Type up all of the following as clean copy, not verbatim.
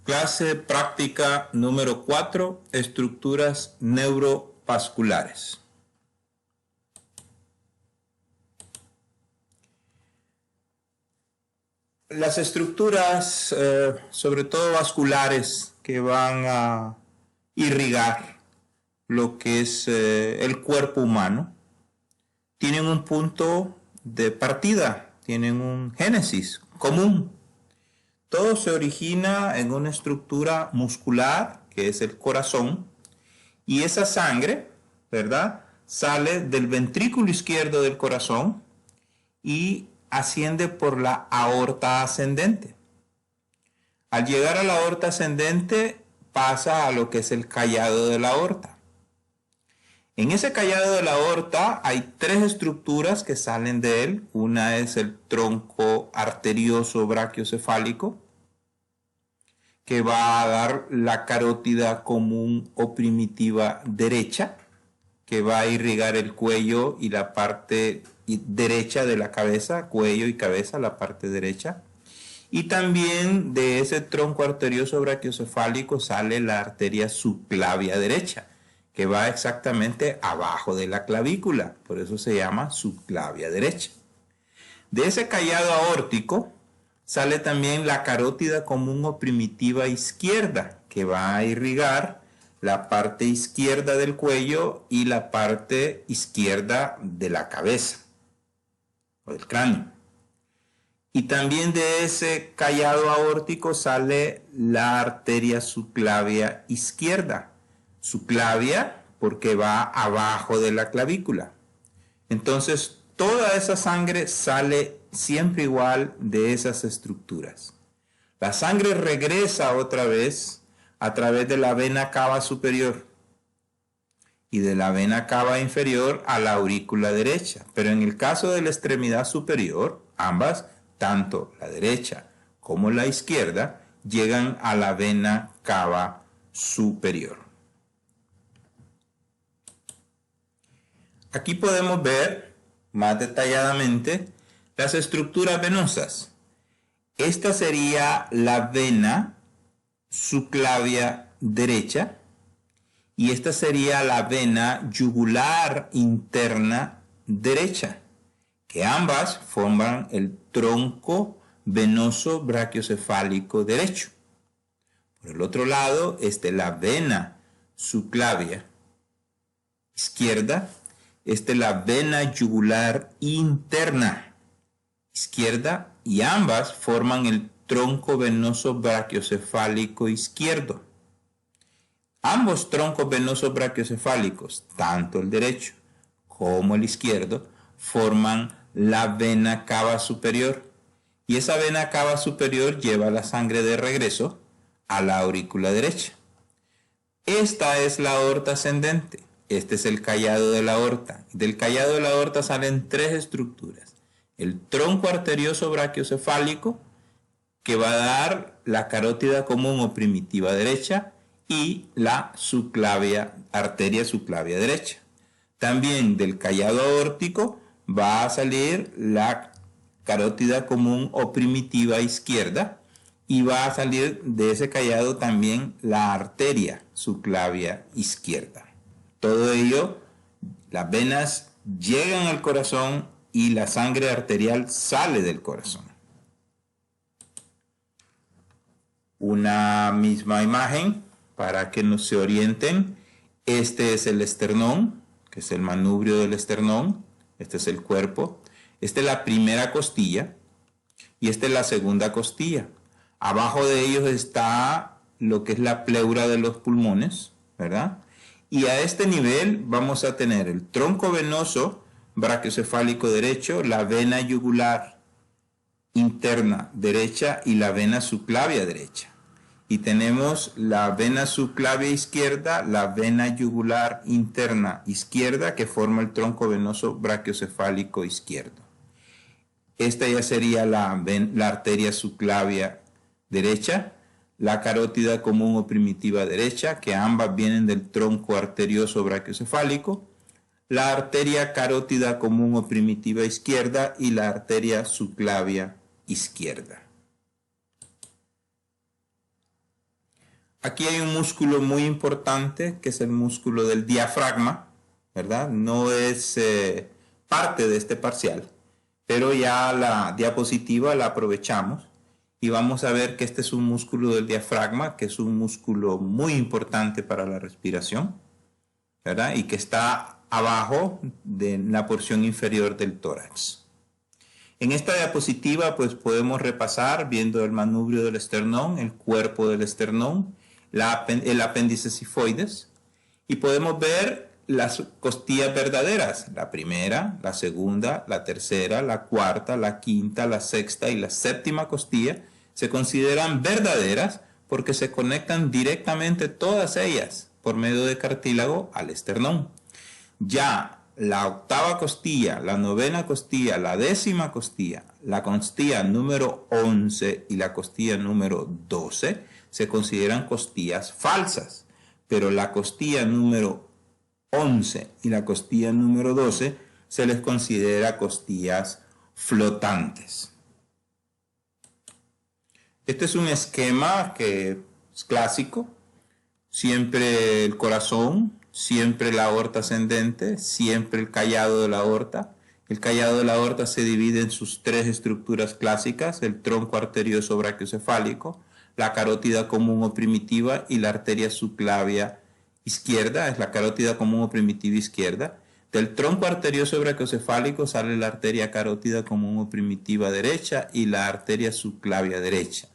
Clase práctica número 4, estructuras neurovasculares. Las estructuras, sobre todo vasculares, que van a irrigar lo que es el cuerpo humano, tienen un punto de partida, tienen un génesis común. Todo se origina en una estructura muscular, que es el corazón, y esa sangre, ¿verdad?, sale del ventrículo izquierdo del corazón y asciende por la aorta ascendente. Al llegar a la aorta ascendente, pasa a lo que es el callado de la aorta. En ese callado de la aorta hay tres estructuras que salen de él. Una es el tronco arterioso brachiocefálico, que va a dar la carótida común o primitiva derecha, que va a irrigar el cuello y la parte derecha de la cabeza, cuello y cabeza, la parte derecha. Y también de ese tronco arterioso brachiocefálico sale la arteria subclavia derecha, que va exactamente abajo de la clavícula, por eso se llama subclavia derecha. De ese callado aórtico sale también la carótida común o primitiva izquierda, que va a irrigar la parte izquierda del cuello y la parte izquierda de la cabeza o del cráneo. Y también de ese callado aórtico sale la arteria subclavia izquierda. Subclavia porque va abajo de la clavícula. Entonces, toda esa sangre sale siempre igual de esas estructuras. La sangre regresa otra vez a través de la vena cava superior y de la vena cava inferior a la aurícula derecha. Pero en el caso de la extremidad superior, ambas, tanto la derecha como la izquierda, llegan a la vena cava superior. Aquí podemos ver más detalladamente las estructuras venosas. Esta sería la vena subclavia derecha y esta sería la vena yugular interna derecha, que ambas forman el tronco venoso brachiocefálico derecho. Por el otro lado, la vena subclavia izquierda. Esta es la vena yugular interna izquierda y ambas forman el tronco venoso brachiocefálico izquierdo. Ambos troncos venosos brachiocefálicos, tanto el derecho como el izquierdo, forman la vena cava superior y esa vena cava superior lleva la sangre de regreso a la aurícula derecha. Esta es la aorta ascendente. Este es el callado de la aorta. Del callado de la aorta salen tres estructuras. El tronco arterioso brachiocefálico, que va a dar la carótida común o primitiva derecha, y la subclavia, arteria subclavia derecha. También del callado aórtico va a salir la carótida común o primitiva izquierda, y va a salir de ese callado también la arteria subclavia izquierda. Todo ello, las venas llegan al corazón y la sangre arterial sale del corazón. Una misma imagen para que nos se orienten. Este es el esternón, que es el manubrio del esternón. Este es el cuerpo. Esta es la primera costilla y esta es la segunda costilla. Abajo de ellos está lo que es la pleura de los pulmones, ¿verdad? Y a este nivel vamos a tener el tronco venoso brachiocefálico derecho, la vena yugular interna derecha y la vena subclavia derecha. Y tenemos la vena subclavia izquierda, la vena yugular interna izquierda, que forma el tronco venoso brachiocefálico izquierdo. Esta ya sería la arteria subclavia derecha, la carótida común o primitiva derecha, que ambas vienen del tronco arterioso brachiocefálico, la arteria carótida común o primitiva izquierda y la arteria subclavia izquierda. Aquí hay un músculo muy importante que es el músculo del diafragma, ¿verdad? No es parte de este parcial, pero ya la diapositiva la aprovechamos y vamos a ver que este es un músculo del diafragma, que es un músculo muy importante para la respiración, ¿verdad? Y que está abajo de la porción inferior del tórax. En esta diapositiva pues podemos repasar viendo el manubrio del esternón, el cuerpo del esternón, el apéndice sifoides, y podemos ver las costillas verdaderas, la primera, la segunda, la tercera, la cuarta, la quinta, la sexta y la séptima costilla se consideran verdaderas porque se conectan directamente todas ellas por medio de cartílago al esternón. Ya la octava costilla, la novena costilla, la décima costilla, la costilla número 11 y la costilla número 12 se consideran costillas falsas, pero la costilla número 11 y la costilla número 12 se les considera costillas flotantes. Este es un esquema que es clásico, siempre el corazón, siempre la aorta ascendente, siempre el callado de la aorta. El callado de la aorta se divide en sus tres estructuras clásicas, el tronco arterioso brachiocefálico, la carótida común o primitiva y la arteria subclavia izquierda, es la carótida común o primitiva izquierda. Del tronco arterioso brachiocefálico sale la arteria carótida común o primitiva derecha y la arteria subclavia derecha.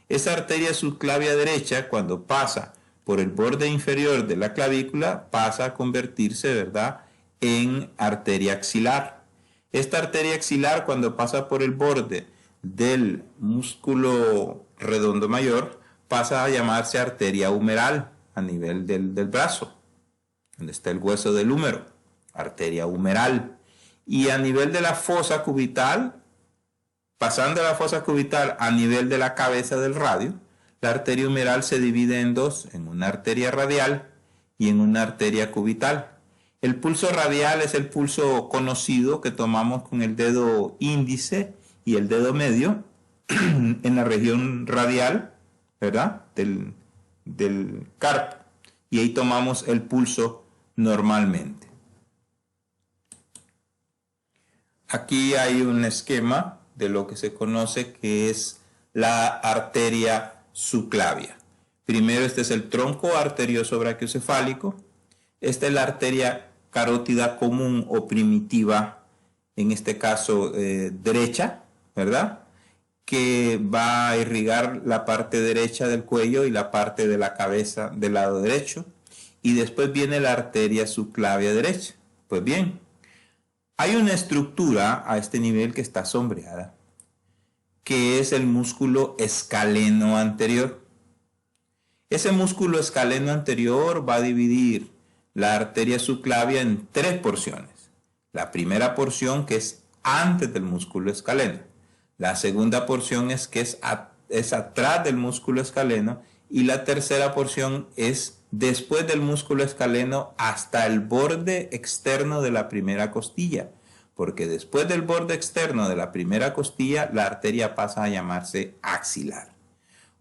Esa arteria subclavia derecha, cuando pasa por el borde inferior de la clavícula, pasa a convertirse, ¿verdad?, en arteria axilar. Esta arteria axilar, cuando pasa por el borde del músculo redondo mayor, pasa a llamarse arteria humeral a nivel del brazo, donde está el hueso del húmero, arteria humeral. Y a nivel de la fosa cubital, pasando la fosa cubital a nivel de la cabeza del radio, la arteria humeral se divide en dos, en una arteria radial y en una arteria cubital. El pulso radial es el pulso conocido que tomamos con el dedo índice y el dedo medio en la región radial, ¿verdad?, del carpo, y ahí tomamos el pulso normalmente. Aquí hay un esquema de lo que se conoce que es la arteria subclavia. Primero, este es el tronco arterioso brachiocefálico. Esta es la arteria carótida común o primitiva, en este caso derecha, ¿verdad?, que va a irrigar la parte derecha del cuello y la parte de la cabeza del lado derecho. Y después viene la arteria subclavia derecha. Pues bien, hay una estructura a este nivel que está sombreada, que es el músculo escaleno anterior. Ese músculo escaleno anterior va a dividir la arteria subclavia en tres porciones. La primera porción, que es antes del músculo escaleno. La segunda porción es que es atrás del músculo escaleno. Y la tercera porción es después del músculo escaleno hasta el borde externo de la primera costilla. Porque después del borde externo de la primera costilla, la arteria pasa a llamarse axilar.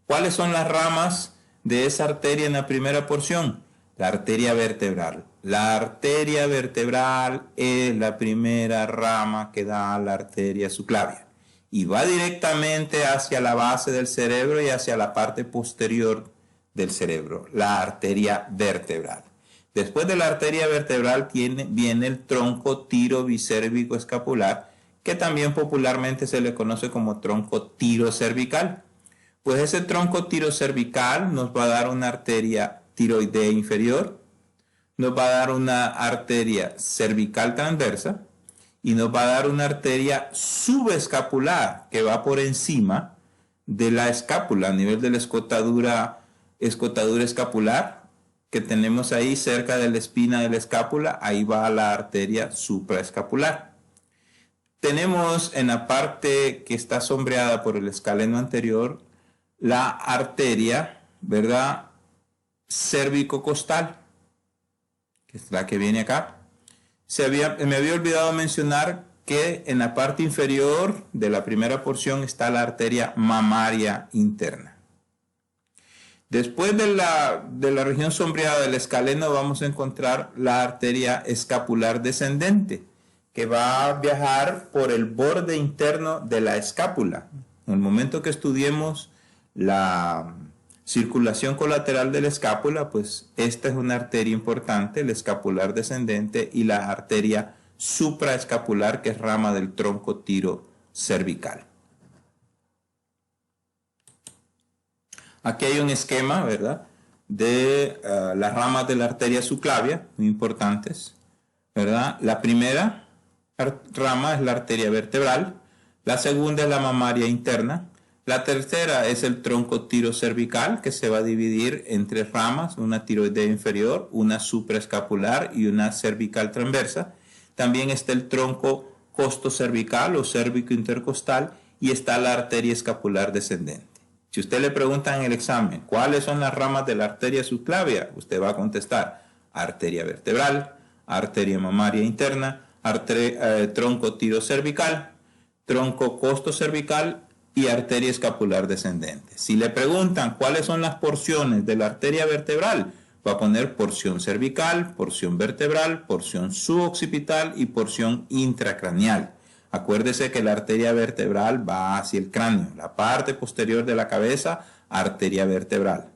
¿Cuáles son las ramas de esa arteria en la primera porción? La arteria vertebral. La arteria vertebral es la primera rama que da a la arteria subclavia y va directamente hacia la base del cerebro y hacia la parte posterior del cerebro, la arteria vertebral. Después de la arteria vertebral viene el tronco tiro-bicérvico escapular, que también popularmente se le conoce como tronco tirocervical. Pues ese tronco tirocervical nos va a dar una arteria tiroidea inferior, nos va a dar una arteria cervical transversa y nos va a dar una arteria subescapular que va por encima de la escápula a nivel de la escotadura escapular que tenemos ahí cerca de la espina de la escápula. Ahí va la arteria supraescapular. Tenemos en la parte que está sombreada por el escaleno anterior la arteria, ¿verdad?, cérvico-costal, que es la que viene acá. Me había olvidado mencionar que en la parte inferior de la primera porción está la arteria mamaria interna. Después de la región sombreada del escaleno vamos a encontrar la arteria escapular descendente, que va a viajar por el borde interno de la escápula. En el momento que estudiemos la circulación colateral de la escápula, pues esta es una arteria importante, la escapular descendente, y la arteria supraescapular, que es rama del tronco tiro cervical. Aquí hay un esquema, ¿verdad?, de las ramas de la arteria subclavia, muy importantes, ¿verdad? La primera rama es la arteria vertebral, la segunda es la mamaria interna, la tercera es el tronco tiro cervical, que se va a dividir en tres ramas, una tiroidea inferior, una supraescapular y una cervical transversa. También está el tronco costocervical o cérvico intercostal y está la arteria escapular descendente. Si usted le pregunta en el examen cuáles son las ramas de la arteria subclavia, usted va a contestar arteria vertebral, arteria mamaria interna, tronco tiro cervical, tronco costocervical y arteria escapular descendente. Si le preguntan cuáles son las porciones de la arteria vertebral, va a poner porción cervical, porción vertebral, porción suboccipital y porción intracraneal. Acuérdese que la arteria vertebral va hacia el cráneo, la parte posterior de la cabeza, arteria vertebral.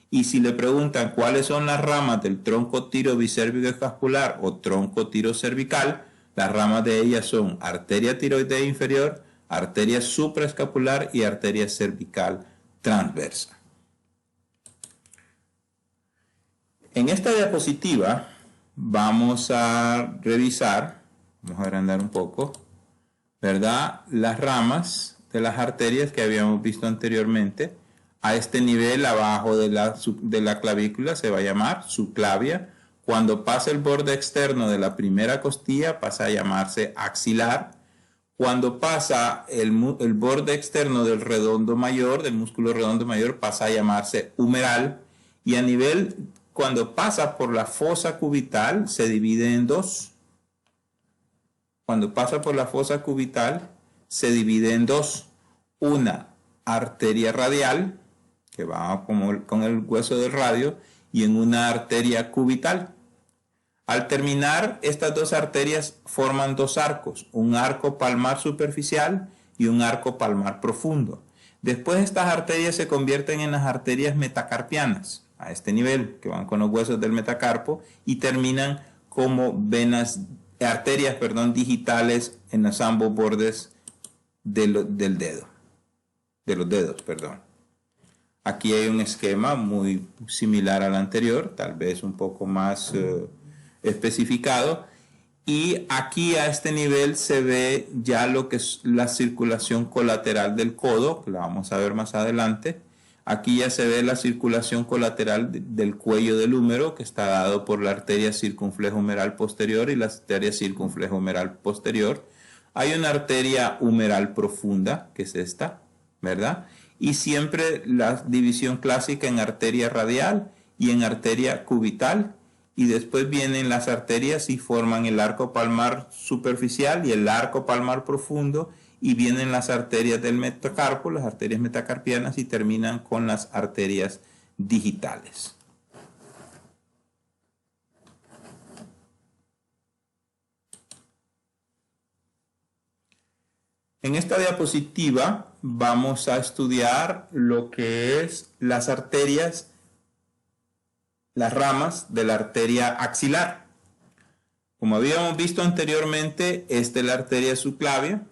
Y si le preguntan cuáles son las ramas del tronco tiro bicérvico escapular o tronco tiro cervical, las ramas de ellas son arteria tiroidea inferior, arteria supraescapular y arteria cervical transversa. En esta diapositiva vamos a revisar, vamos a agrandar un poco, ¿verdad?, las ramas de las arterias que habíamos visto anteriormente. A este nivel abajo de la clavícula se va a llamar subclavia. Cuando pasa el borde externo de la primera costilla pasa a llamarse axilar. Cuando pasa el borde externo del redondo mayor, del músculo redondo mayor, pasa a llamarse humeral. Y a nivel, cuando pasa por la fosa cubital, se divide en dos. Cuando pasa por la fosa cubital, se divide en dos. Una arteria radial, que va con el hueso del radio, y en una arteria cubital. Al terminar, estas dos arterias forman dos arcos, un arco palmar superficial y un arco palmar profundo. Después estas arterias se convierten en las arterias metacarpianas, a este nivel, que van con los huesos del metacarpo, y terminan como arterias digitales en los ambos bordes de los dedos. Aquí hay un esquema muy similar al anterior, tal vez un poco más especificado, y aquí a este nivel se ve ya lo que es la circulación colateral del codo, que la vamos a ver más adelante. Aquí ya se ve la circulación colateral del cuello del húmero, que está dado por la arteria circunflejo-humeral posterior y la arteria circunflejo-humeral posterior. Hay una arteria humeral profunda, que es esta, ¿verdad? Y siempre la división clásica en arteria radial y en arteria cubital. Y después vienen las arterias y forman el arco palmar superficial y el arco palmar profundo, y vienen las arterias del metacarpo, las arterias metacarpianas, y terminan con las arterias digitales. En esta diapositiva vamos a estudiar lo que es las arterias, las ramas de la arteria axilar. Como habíamos visto anteriormente, esta es la arteria subclavia.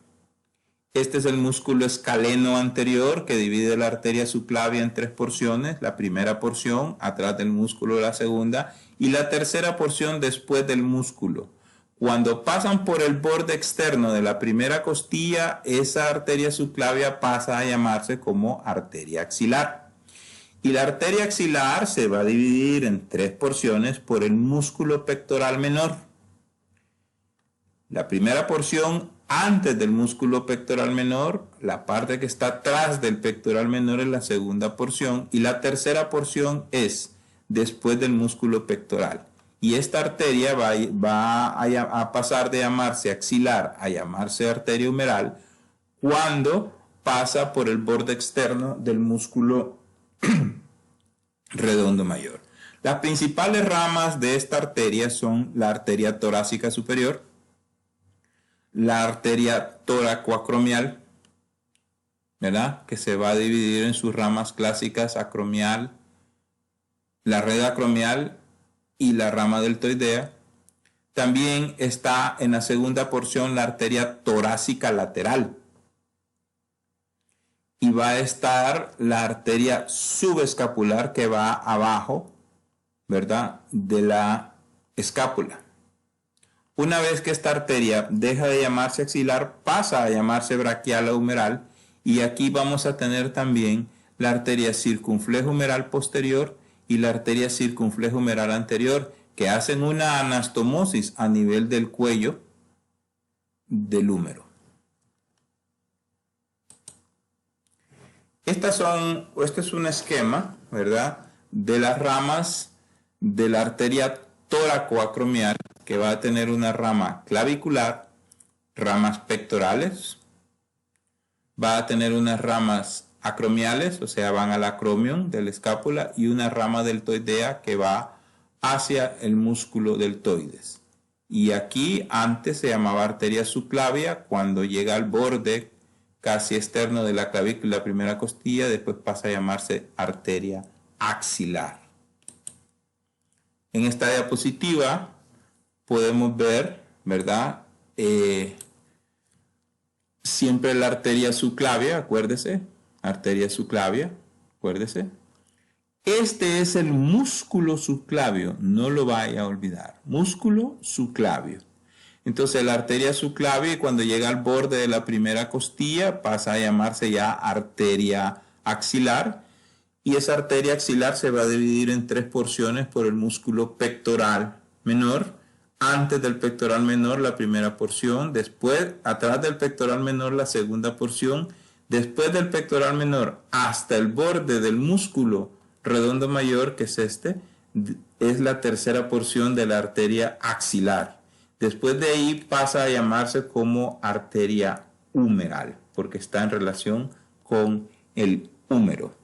Este es el músculo escaleno anterior que divide la arteria subclavia en tres porciones. La primera porción atrás del músculo, la segunda, y la tercera porción después del músculo. Cuando pasan por el borde externo de la primera costilla, esa arteria subclavia pasa a llamarse como arteria axilar. Y la arteria axilar se va a dividir en tres porciones por el músculo pectoral menor. La primera porción antes del músculo pectoral menor, la parte que está atrás del pectoral menor es la segunda porción, y la tercera porción es después del músculo pectoral. Y esta arteria va a pasar de llamarse axilar a llamarse arteria humeral cuando pasa por el borde externo del músculo redondo mayor. Las principales ramas de esta arteria son la arteria torácica superior, la arteria toracoacromial, ¿verdad? Que se va a dividir en sus ramas clásicas: acromial, la red acromial y la rama deltoidea. También está en la segunda porción la arteria torácica lateral. Y va a estar la arteria subescapular que va abajo, ¿verdad?, de la escápula. Una vez que esta arteria deja de llamarse axilar, pasa a llamarse braquial o humeral, y aquí vamos a tener también la arteria circunflejo-humeral posterior y la arteria circunflejo-humeral anterior, que hacen una anastomosis a nivel del cuello del húmero. Este es un esquema, ¿verdad?, de las ramas de la arteria toracoacromial, que va a tener una rama clavicular, ramas pectorales, va a tener unas ramas acromiales, o sea, van al acromion de la escápula, y una rama deltoidea que va hacia el músculo deltoides. Y aquí antes se llamaba arteria subclavia, cuando llega al borde casi externo de la clavícula, primera costilla, después pasa a llamarse arteria axilar. En esta diapositiva podemos ver, ¿verdad?, siempre la arteria subclavia, acuérdese, arteria subclavia, acuérdese. Este es el músculo subclavio, no lo vaya a olvidar, músculo subclavio. Entonces la arteria subclavia, cuando llega al borde de la primera costilla, pasa a llamarse ya arteria axilar, y esa arteria axilar se va a dividir en tres porciones por el músculo pectoral menor. Antes del pectoral menor la primera porción, después atrás del pectoral menor la segunda porción, después del pectoral menor hasta el borde del músculo redondo mayor, que es este, es la tercera porción de la arteria axilar. Después de ahí pasa a llamarse como arteria humeral, porque está en relación con el húmero.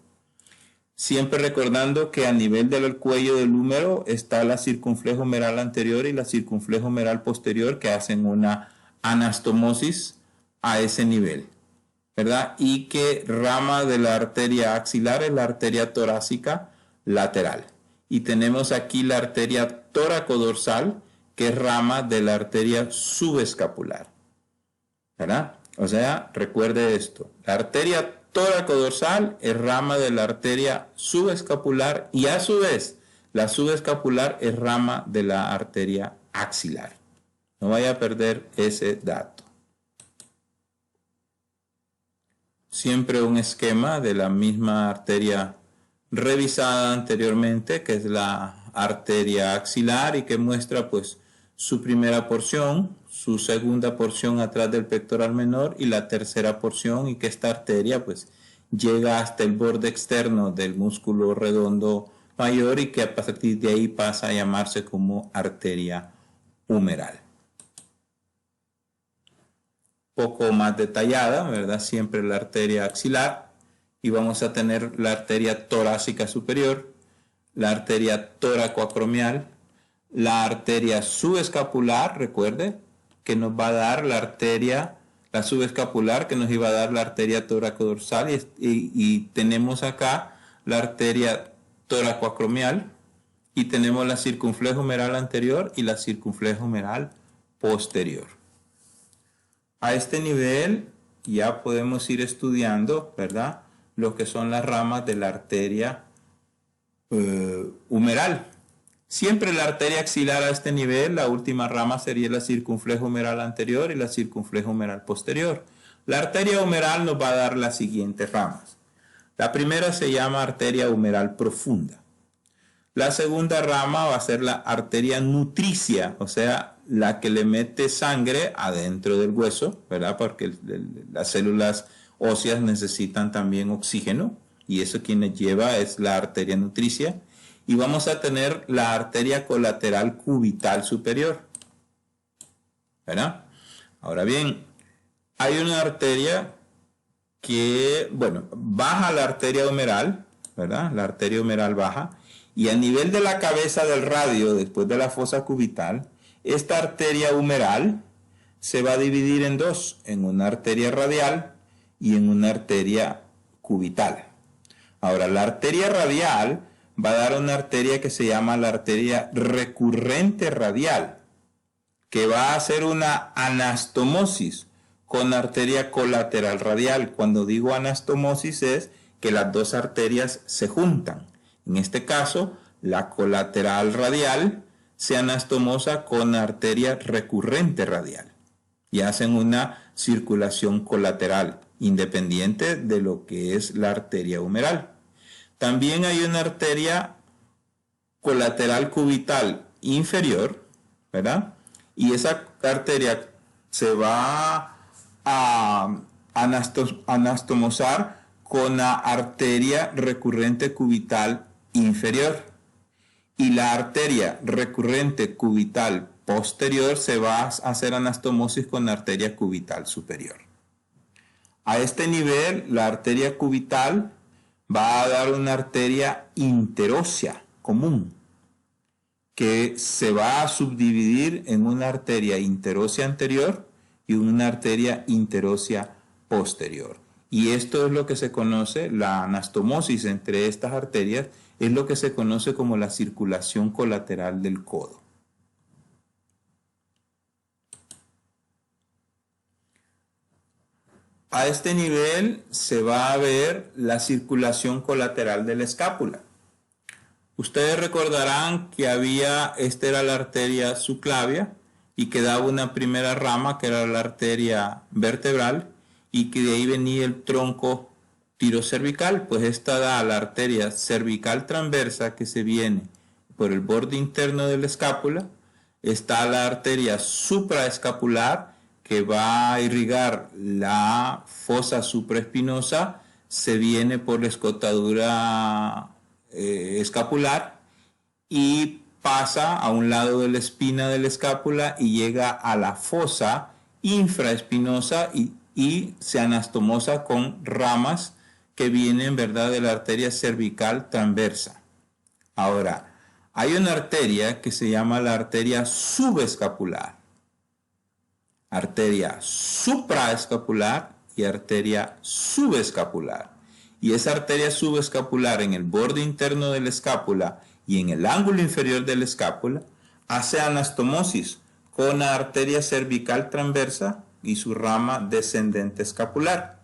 Siempre recordando que a nivel del cuello del húmero está la circunflejo humeral anterior y la circunflejo humeral posterior, que hacen una anastomosis a ese nivel, ¿verdad? Y que rama de la arteria axilar es la arteria torácica lateral. Y tenemos aquí la arteria tóraco-dorsal, que es rama de la arteria subescapular, ¿verdad? O sea, recuerde esto: la arteria tóraco-dorsal es rama de la arteria subescapular, y a su vez la subescapular es rama de la arteria axilar. No vaya a perder ese dato. Siempre un esquema de la misma arteria revisada anteriormente, que es la arteria axilar, y que muestra pues su primera porción, su segunda porción atrás del pectoral menor y la tercera porción, y que esta arteria pues llega hasta el borde externo del músculo redondo mayor, y que a partir de ahí pasa a llamarse como arteria humeral. Poco más detallada, ¿verdad? Siempre la arteria axilar, y vamos a tener la arteria torácica superior, la arteria toracoacromial, la arteria subescapular, recuerde, que nos va a dar la arteria, la subescapular, que nos iba a dar la arteria toracodorsal, y tenemos acá la arteria toracoacromial, y tenemos la circunflejo humeral anterior y la circunflejo humeral posterior. A este nivel ya podemos ir estudiando, ¿verdad?, lo que son las ramas de la arteria humeral. Siempre la arteria axilar a este nivel, la última rama sería la circunflejo humeral anterior y la circunflejo humeral posterior. La arteria humeral nos va a dar las siguientes ramas. La primera se llama arteria humeral profunda. La segunda rama va a ser la arteria nutricia, o sea, la que le mete sangre adentro del hueso, ¿verdad? Porque las células óseas necesitan también oxígeno, y eso quien les lleva es la arteria nutricia. Y vamos a tener la arteria colateral cubital superior, ¿verdad? Ahora bien, hay una arteria que, bueno, baja la arteria humeral, ¿verdad? La arteria humeral baja. Y a nivel de la cabeza del radio, después de la fosa cubital, esta arteria humeral se va a dividir en dos, en una arteria radial y en una arteria cubital. Ahora, la arteria radial va a dar una arteria que se llama la arteria recurrente radial, que va a hacer una anastomosis con arteria colateral radial. Cuando digo anastomosis es que las dos arterias se juntan. En este caso, la colateral radial se anastomosa con arteria recurrente radial y hacen una circulación colateral independiente de lo que es la arteria humeral. También hay una arteria colateral cubital inferior, ¿verdad? Y esa arteria se va a anastomosar con la arteria recurrente cubital inferior. Y la arteria recurrente cubital posterior se va a hacer anastomosis con la arteria cubital superior. A este nivel, la arteria cubital va a dar una arteria interósea común, que se va a subdividir en una arteria interósea anterior y una arteria interósea posterior. Y esto es lo que se conoce, la anastomosis entre estas arterias, es lo que se conoce como la circulación colateral del codo. A este nivel se va a ver la circulación colateral de la escápula. Ustedes recordarán que esta era la arteria subclavia y que daba una primera rama que era la arteria vertebral y que de ahí venía el tronco tirocervical, pues esta da la arteria cervical transversa que se viene por el borde interno de la escápula. Está la arteria supraescapular que va a irrigar la fosa supraespinosa, se viene por la escotadura escapular y pasa a un lado de la espina de la escápula y llega a la fosa infraespinosa y se anastomosa con ramas que vienen, ¿verdad?, de la arteria cervical transversa. Ahora, hay una arteria que se llama la arteria subescapular, arteria supraescapular y arteria subescapular. Y esa arteria subescapular en el borde interno de la escápula y en el ángulo inferior de la escápula hace anastomosis con la arteria cervical transversa y su rama descendente escapular.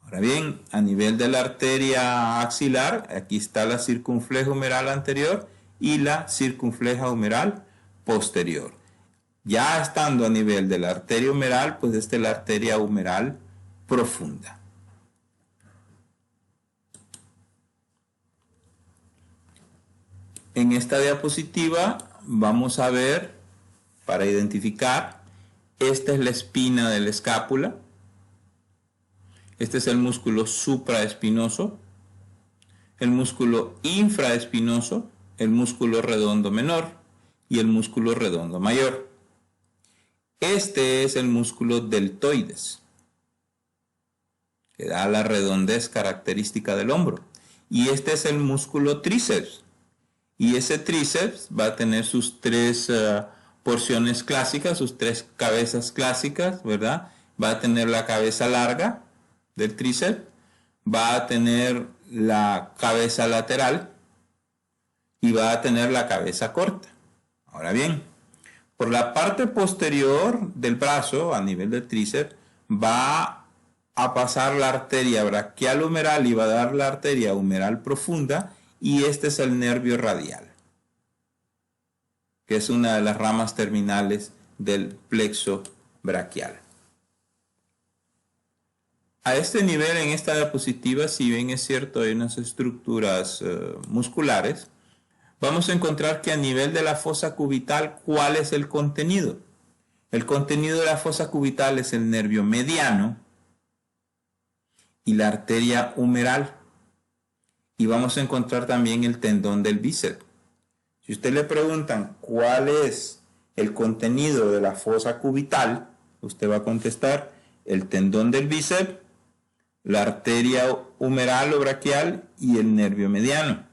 Ahora bien, a nivel de la arteria axilar, aquí está la circunfleja humeral anterior y la circunfleja humeral posterior. Ya estando a nivel de la arteria humeral, pues esta es la arteria humeral profunda. En esta diapositiva vamos a ver, para identificar, esta es la espina de la escápula, este es el músculo supraespinoso, el músculo infraespinoso, el músculo redondo menor y el músculo redondo mayor. Este es el músculo deltoides, que da la redondez característica del hombro. Y este es el músculo tríceps. Y ese tríceps va a tener sus tres porciones clásicas, sus tres cabezas clásicas, ¿verdad? Va a tener la cabeza larga del tríceps, va a tener la cabeza lateral y va a tener la cabeza corta. Ahora bien, por la parte posterior del brazo, a nivel del tríceps, va a pasar la arteria braquial humeral y va a dar la arteria humeral profunda, y este es el nervio radial, que es una de las ramas terminales del plexo braquial. A este nivel, en esta diapositiva, si bien es cierto hay unas estructuras musculares, vamos a encontrar que a nivel de la fosa cubital, ¿cuál es el contenido? El contenido de la fosa cubital es el nervio mediano y la arteria humeral. Y vamos a encontrar también el tendón del bíceps. Si usted le preguntan cuál es el contenido de la fosa cubital, usted va a contestar el tendón del bíceps, la arteria humeral o braquial y el nervio mediano.